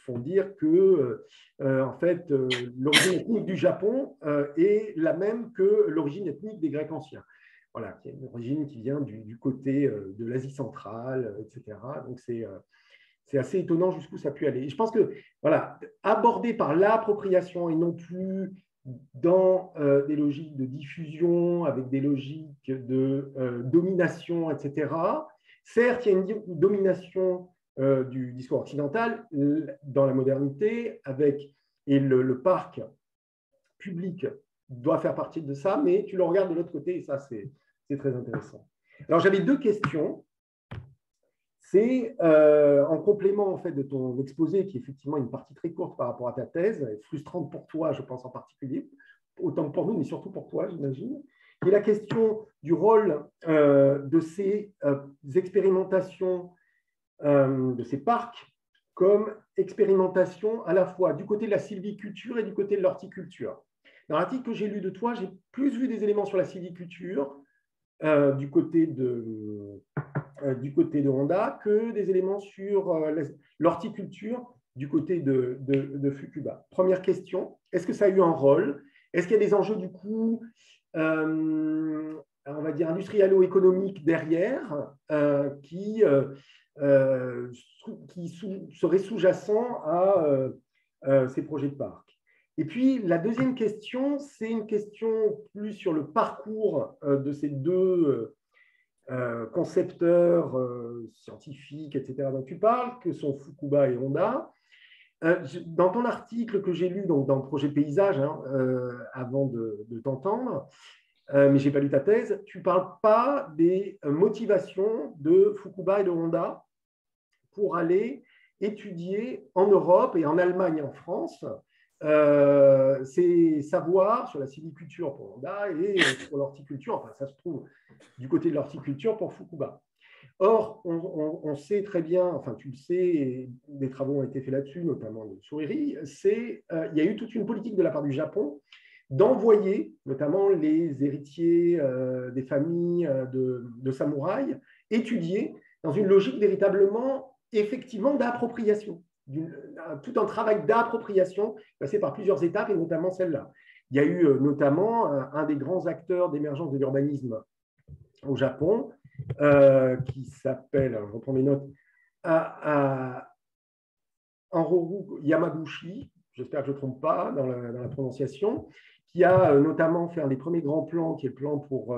font dire que en fait, l'origine ethnique du Japon est la même que l'origine ethnique des Grecs anciens. voilà, qui a une origine qui vient du côté de l'Asie centrale, etc. Donc, c'est assez étonnant jusqu'où ça a pu aller. Et je pense que, voilà, abordé par l'appropriation et non plus dans des logiques de diffusion, avec des logiques de domination, etc. Certes, il y a une domination du discours occidental dans la modernité, et le parc public doit faire partie de ça, mais tu le regardes de l'autre côté, et ça, c'est très intéressant. Alors, j'avais deux questions. C'est en complément en fait, de ton exposé, qui est effectivement une partie très courte par rapport à ta thèse, et frustrante pour toi, je pense en particulier, autant que pour nous, mais surtout pour toi, j'imagine, qui est la question du rôle de ces expérimentations, de ces parcs, comme expérimentation à la fois du côté de la sylviculture et du côté de l'horticulture. Dans l'article que j'ai lu de toi, j'ai plus vu des éléments sur la sylviculture du côté de Honda que des éléments sur l'horticulture du côté de Fukuba. Première question, est-ce que ça a eu un rôle? Est-ce qu'il y a des enjeux du coup, on va dire, industrialo-économiques derrière qui seraient sous-jacents à ces projets de parc? Et puis, la deuxième question, c'est une question plus sur le parcours de ces deux concepteurs scientifiques, etc., dont tu parles, que sont Fukuba et Honda. Dans ton article que j'ai lu donc, dans le projet Paysage, avant de t'entendre, mais je n'ai pas lu ta thèse, tu ne parles pas des motivations de Fukuba et de Honda pour aller étudier en Europe et en Allemagne et en France ces savoirs sur la sylviculture pour Honda et pour l'horticulture, enfin ça se trouve du côté de l'horticulture pour Fukuba. Or, on sait très bien, enfin tu le sais, et des travaux ont été faits là-dessus, notamment de Souriri, il y a eu toute une politique de la part du Japon d'envoyer notamment les héritiers des familles de samouraïs étudier dans une logique véritablement, effectivement, d'appropriation. Tout un travail d'appropriation passé par plusieurs étapes, et notamment celle-là. Il y a eu notamment un des grands acteurs d'émergence de l'urbanisme au Japon, qui s'appelle, je reprends mes notes, Anroru Yamaguchi, j'espère que je ne me trompe pas dans la prononciation, qui a notamment fait un des premiers grands plans, qui est le plan pour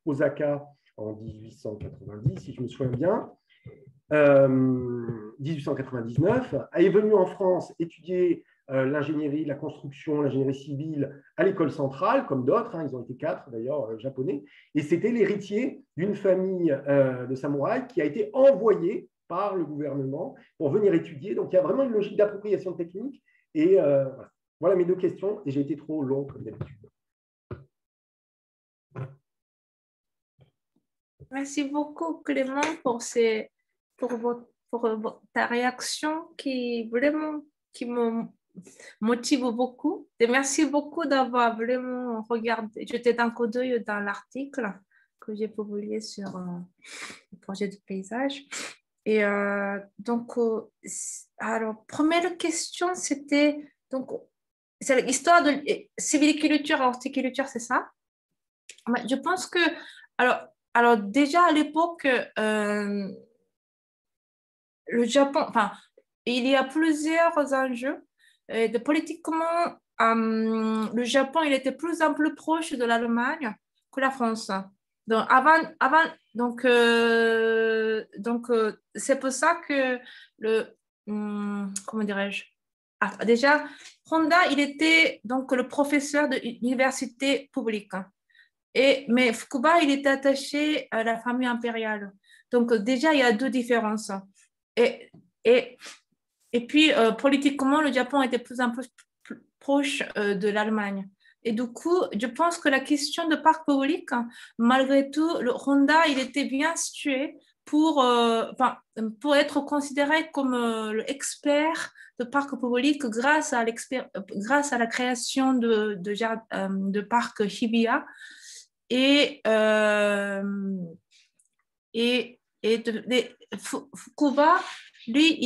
Osaka en 1890, si je me souviens bien, 1899, est venu en France étudier l'ingénierie, la construction, l'ingénierie civile à l'école centrale, comme d'autres, ils ont été 4 d'ailleurs, japonais, et c'était l'héritier d'une famille de samouraïs qui a été envoyé par le gouvernement pour venir étudier. Donc il y a vraiment une logique d'appropriation technique, et voilà mes deux questions, et j'ai été trop long comme d'habitude. Merci beaucoup Clément pour ta réaction qui vraiment me motive beaucoup. Et merci beaucoup d'avoir vraiment regardé, jeté un coup d'œil dans l'article que j'ai publié sur le projet de paysage. Et donc, alors, première question, c'était donc, c'est l'histoire de sylviculture et horticulture, c'est ça? Je pense que, alors déjà à l'époque, le Japon, enfin, il y a plusieurs enjeux. Politiquement, le Japon, il était plus en plus proche de l'Allemagne que la France. Donc, c'est pour ça que comment dirais-je? Déjà, Honda, il était donc le professeur de l'université publique. Mais Fukuba, il était attaché à la famille impériale. Donc, déjà, il y a deux différences. Et puis, politiquement, le Japon était plus en plus proche de l'Allemagne. Et du coup, je pense que la question de parc public, malgré tout, le Honda, il était bien situé pour être considéré comme l'expert de parc public grâce à la création de parc Hibiya. Et Fukuba, lui,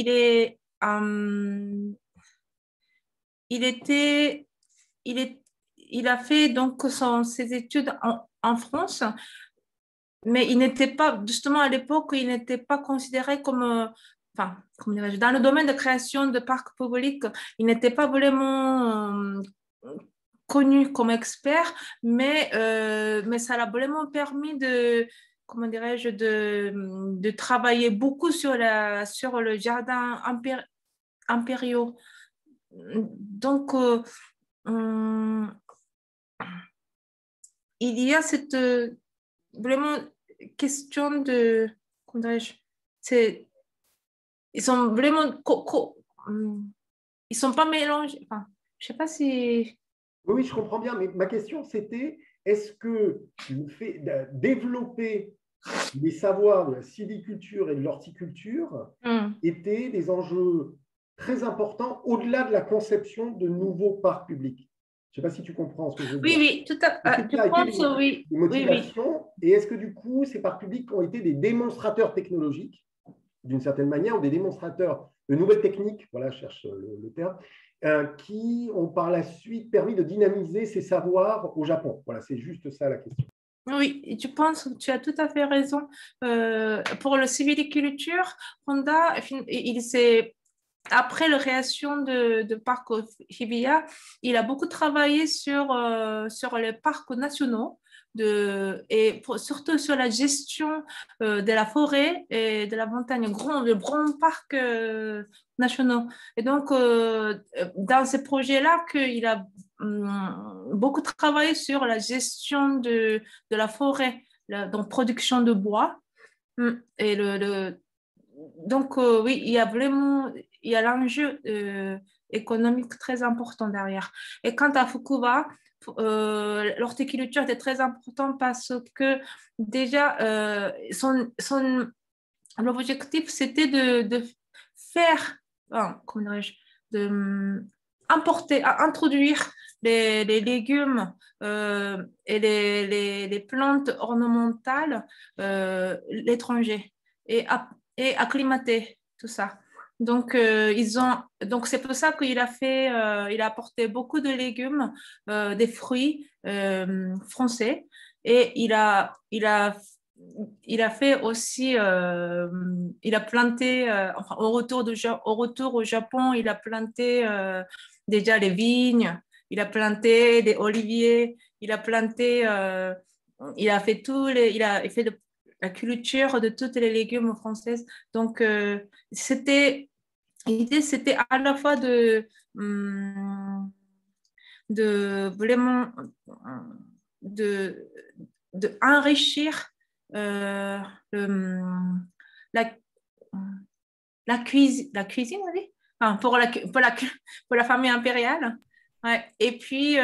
il a fait donc ses études en France, mais il n'était pas, justement à l'époque, il n'était pas considéré comme, enfin, comment dirais-je, dans le domaine de création de parcs publics, il n'était pas vraiment connu comme expert, mais ça l'a vraiment permis de, comment dirais-je, de travailler beaucoup sur le jardin impériaux. Donc, il y a cette vraiment question de, comment dirais-je, ils sont vraiment, ils sont pas mélangés. Enfin, je sais pas si. Oui, je comprends bien, mais ma question c'était, est-ce que le fait de développer les savoirs de la sylviculture et de l'horticulture étaient des enjeux très importants au-delà de la conception de nouveaux parcs publics? Je ne sais pas si tu comprends ce que je veux Oui, dire. oui, tout à fait. Je pense, oui. Des Oui, oui. motivations, et est-ce que du coup, ces parcs publics ont été des démonstrateurs technologiques, d'une certaine manière, ou des démonstrateurs de nouvelles techniques, voilà, je cherche le terme, qui ont par la suite permis de dynamiser ces savoirs au Japon? Voilà, c'est juste ça la question. Oui, tu penses, tu as tout à fait raison. Pour le sylviculture, Honda, il s'est après la création de Parc Hibiya, il a beaucoup travaillé sur les parcs nationaux surtout sur la gestion de la forêt et de la montagne, de grands parcs nationaux. Et donc, dans ces projets-là, il a beaucoup travaillé sur la gestion de la forêt, donc production de bois. Et donc, oui, il y a l'enjeu économique très important derrière. Et quant à Fukuba, l'horticulture était très important parce que déjà, l'objectif, c'était de faire, comment dirais-je, introduire les légumes et les plantes ornementales l'étranger et acclimater tout ça. Donc, donc c'est pour ça qu'il il a apporté beaucoup de légumes, des fruits français, et il a fait aussi, il a planté, enfin, au retour au Japon, il a planté déjà les vignes, il a planté des oliviers, il a fait il a fait la culture de toutes les légumes françaises. Donc, l'idée, c'était à la fois de vraiment de, de enrichir le, la, la cuisine, on dit, enfin, pour la famille impériale. Ouais. Et puis,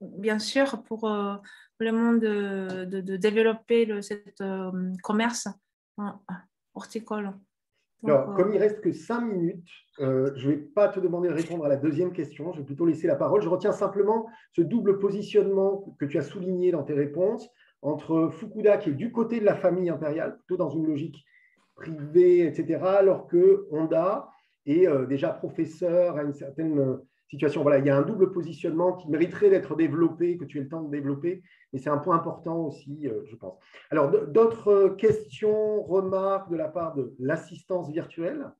bien sûr, pour le monde de développer cet commerce horticole. Donc, Alors, comme il reste que 5 minutes, je ne vais pas te demander de répondre à la deuxième question, je vais plutôt laisser la parole. Je retiens simplement ce double positionnement que tu as souligné dans tes réponses entre Fukuda, qui est du côté de la famille impériale, plutôt dans une logique privée, etc., alors que Honda est déjà professeur à une certaine situation. Voilà, il y a un double positionnement qui mériterait d'être développé, que tu aies le temps de développer, et c'est un point important aussi, je pense. Alors, d'autres questions, remarques de la part de l'assistance virtuelle?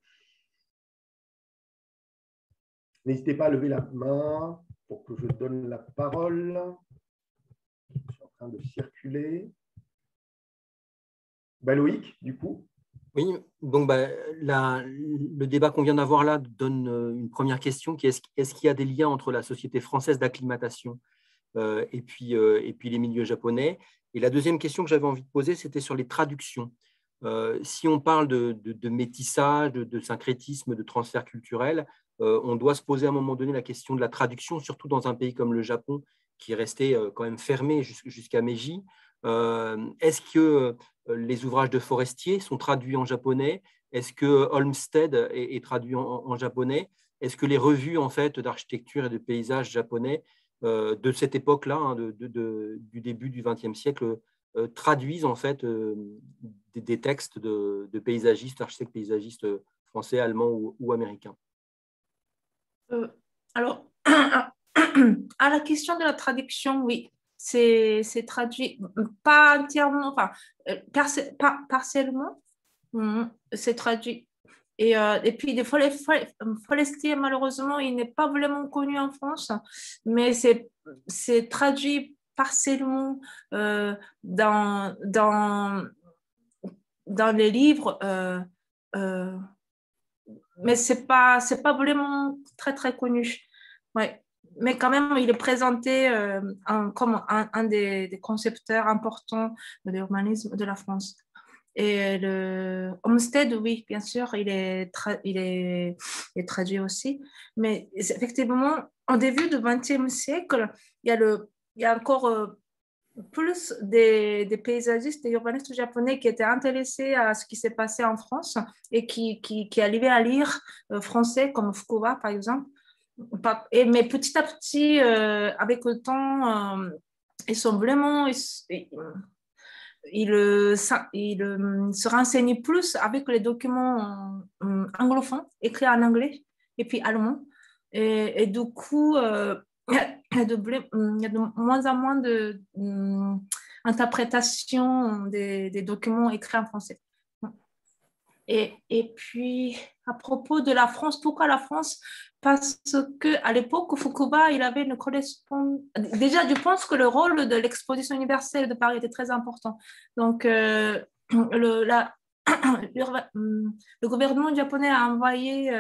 N'hésitez pas à lever la main pour que je donne la parole. Je suis en train de circuler. Loïc, du coup. Oui, donc le débat qu'on vient d'avoir là donne une première question qui est est-ce qu'il y a des liens entre la société française d'acclimatation et puis les milieux japonais? Et la deuxième question que j'avais envie de poser, c'était sur les traductions. Si on parle de métissage, de syncrétisme, de transfert culturel, on doit se poser à un moment donné la question de la traduction, surtout dans un pays comme le Japon, qui est resté quand même fermé jusqu'à Meiji. Est-ce que les ouvrages de Forestier sont traduits en japonais? Est-ce que Olmsted est traduit en japonais? Est-ce que les revues en fait, d'architecture et de paysage japonais de cette époque-là, hein, du début du XXe siècle, traduisent en fait des textes de paysagistes, architectes paysagistes français, allemands ou américains? alors, à la question de la traduction, oui, c'est traduit, pas entièrement, enfin, partiellement, c'est traduit. Et puis, Forestier, malheureusement, il n'est pas vraiment connu en France, mais c'est traduit partiellement dans les livres, mais c'est pas vraiment très, très connu. Ouais. Mais quand même, il est présenté comme un des concepteurs importants de l'urbanisme de la France. Et le Homestead, oui, bien sûr, il est traduit aussi. Mais effectivement, au début du XXe siècle, il y a encore plus des paysagistes, des urbanistes japonais qui étaient intéressés à ce qui s'est passé en France et qui arrivaient à lire français, comme Fukuba, par exemple. Mais petit à petit, avec le temps, ils sont vraiment... Il se renseigne plus avec les documents anglophones, écrits en anglais, et puis allemand. Et du coup, il y a de moins en moins d'interprétation des documents écrits en français. Et puis, à propos de la France, pourquoi la France? Parce qu'à l'époque, Fukuba, il avait une correspondance. Déjà, je pense que le rôle de l'exposition universelle de Paris était très important. Donc, le gouvernement japonais a envoyé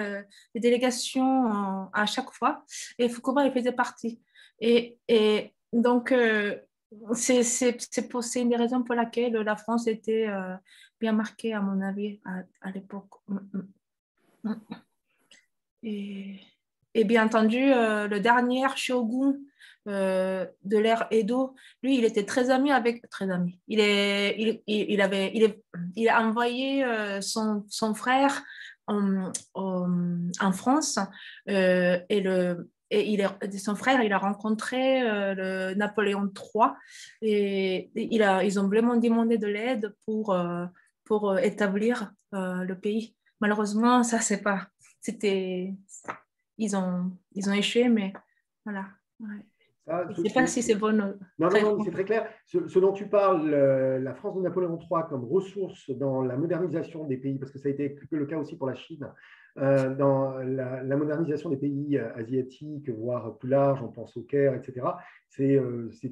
des délégations à chaque fois et Fukuba, il faisait partie. Et donc, c'est une des raisons pour laquelle la France était bien marquée, à mon avis, à l'époque. Et bien entendu, le dernier shogun de l'ère Edo, lui, il était très ami avec... Très ami. Il a envoyé son frère en France son frère, il a rencontré le Napoléon III et ils ont vraiment demandé de l'aide pour établir le pays. Malheureusement, ça, c'est pas... Ils ont échoué, mais voilà. Ouais. Je ne sais pas si c'est bon. Non, c'est très clair. Ce dont tu parles, la France de Napoléon III comme ressource dans la modernisation des pays, parce que ça a été le cas aussi pour la Chine, dans la modernisation des pays asiatiques, voire plus large, on pense au Caire, etc. C'est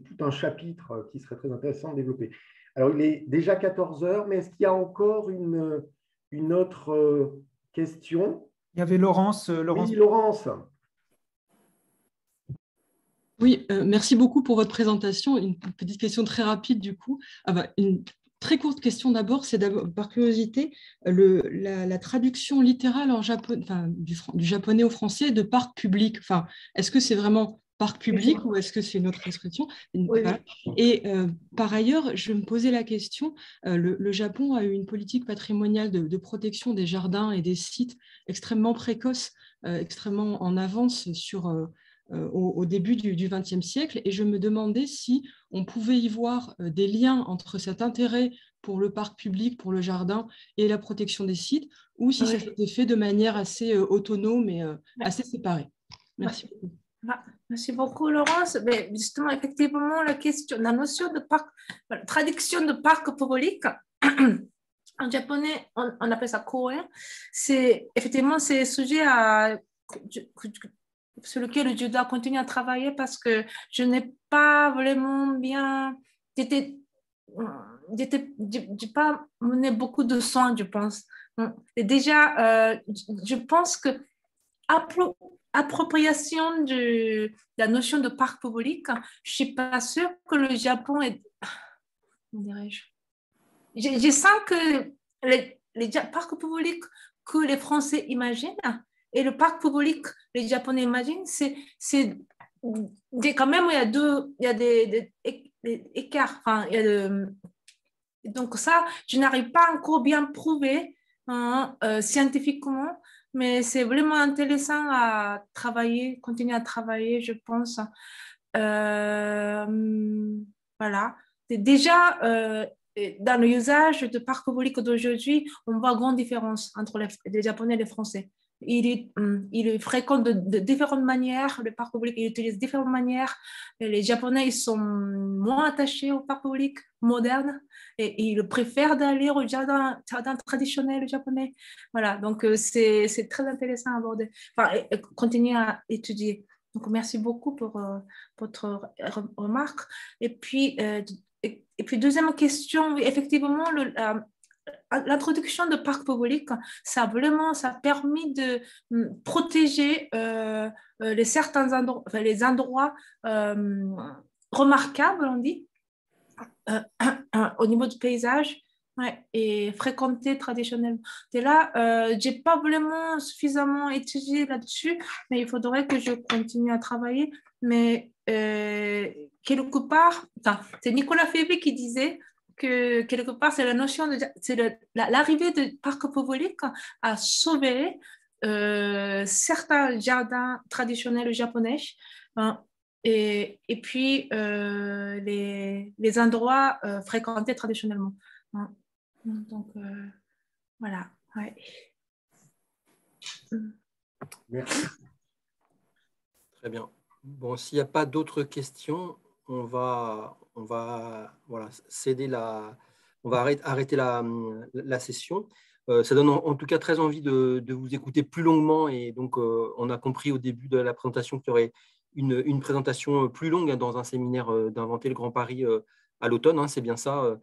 tout un chapitre qui serait très intéressant de développer. Alors, il est déjà 14 heures, mais est-ce qu'il y a encore une autre question? Il y avait Laurence. Oui, Laurence. Oui, merci beaucoup pour votre présentation. Une petite question très rapide du coup. Une très courte question d'abord, c'est par curiosité, la traduction littérale en japonais, du japonais au français de parc public. Est-ce que c'est vraiment parc public ou est-ce que c'est une autre expression? Voilà. Et par ailleurs, je me posais la question, le Japon a eu une politique patrimoniale de protection des jardins et des sites extrêmement précoce, extrêmement en avance au début du XXe siècle, et je me demandais si on pouvait y voir des liens entre cet intérêt pour le parc public, pour le jardin et la protection des sites, ou si ça s'était fait de manière assez autonome et assez séparée. Merci beaucoup. Merci beaucoup, Laurence. Mais justement, effectivement, la notion de parc, la traduction de parc public, en japonais, on appelle ça koen. Effectivement, c'est sujet sur lequel je dois continuer à travailler parce que je n'ai pas vraiment bien... J'ai pas mené beaucoup de soins, je pense. Et déjà, je pense que appropriation de la notion de parc public, je ne suis pas sûre que le Japon est... Comment dirais-je? Je sens que les parcs publics que les Français imaginent et le parc public que les Japonais imaginent, quand même, il y a des écarts. Enfin, donc ça, je n'arrive pas encore bien prouvé scientifiquement, mais c'est vraiment intéressant à travailler, continuer à travailler, je pense. Voilà. Déjà, dans l'usage de parc public d'aujourd'hui, on voit une grande différence entre les Japonais et les Français. Ils fréquentent de différentes manières le parc public, ils utilisent de différentes manières. Et les Japonais, ils sont moins attachés au parc public moderne et ils préfèrent d'aller au jardin traditionnel japonais. Voilà, donc c'est très intéressant à aborder, enfin, et continuer à étudier. Donc, merci beaucoup pour votre remarque. Et puis, deuxième question, effectivement, l'introduction de parcs publics, ça a permis de protéger certains endroits, les endroits remarquables, on dit, au niveau du paysage. Ouais, et fréquenter traditionnellement. Et là, je n'ai pas vraiment suffisamment étudié là-dessus, mais il faudrait que je continue à travailler. Mais quelque part, c'est Nicolas Febvre qui disait que quelque part, c'est la notion c'est l'arrivée de parcs publics à sauver certains jardins traditionnels japonais. Hein, et puis les endroits fréquentés traditionnellement. Hein. Donc, voilà. Ouais. Merci. Très bien. Bon, s'il n'y a pas d'autres questions, on va voilà, on va arrêter la session. Ça donne en tout cas très envie de vous écouter plus longuement. Et donc, on a compris au début de la présentation qu'il y aurait une présentation plus longue dans un séminaire d'Inventer le Grand Paris à l'automne. Hein, c'est bien ça.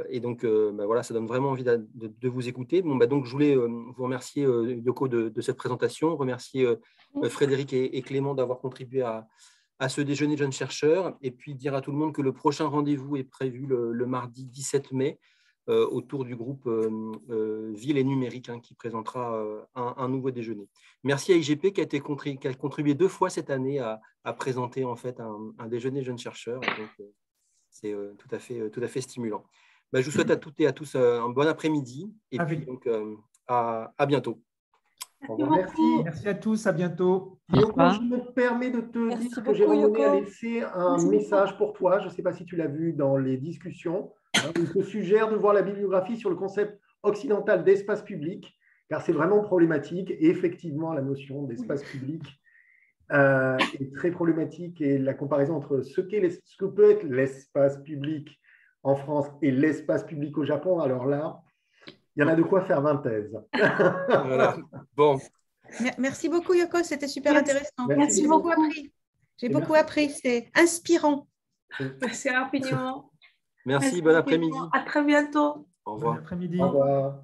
Et donc, voilà, ça donne vraiment envie de vous écouter. Bon, donc, je voulais vous remercier, Yoko, de cette présentation, remercier Frédéric et Clément d'avoir contribué à ce déjeuner de jeunes chercheurs, et puis dire à tout le monde que le prochain rendez-vous est prévu le mardi 17 mai autour du groupe Ville et Numérique, hein, qui présentera un nouveau déjeuner. Merci à IGP qui a contribué 2 fois cette année à présenter en fait un déjeuner de jeunes chercheurs. Et donc, c'est tout à fait stimulant. Je vous souhaite à toutes et à tous un bon après-midi et puis donc à bientôt. Merci. Merci à tous, à bientôt. Yoko, je me permets de te dire que Jérôme Monet a laissé un message pour toi. Je ne sais pas si tu l'as vu dans les discussions. Il te suggère de voir la bibliographie sur le concept occidental d'espace public, car c'est vraiment problématique. Et effectivement, la notion d'espace public est très problématique, et la comparaison entre ce que peut être l'espace public en France et l'espace public au Japon, alors là, il y en a de quoi faire 20 thèses. Voilà. Bon. Merci beaucoup, Yoko, c'était super intéressant. Merci beaucoup. J'ai beaucoup appris, c'est inspirant. Merci infiniment. Merci, bon après-midi. À très bientôt. Au revoir. Bon après-midi. Au revoir.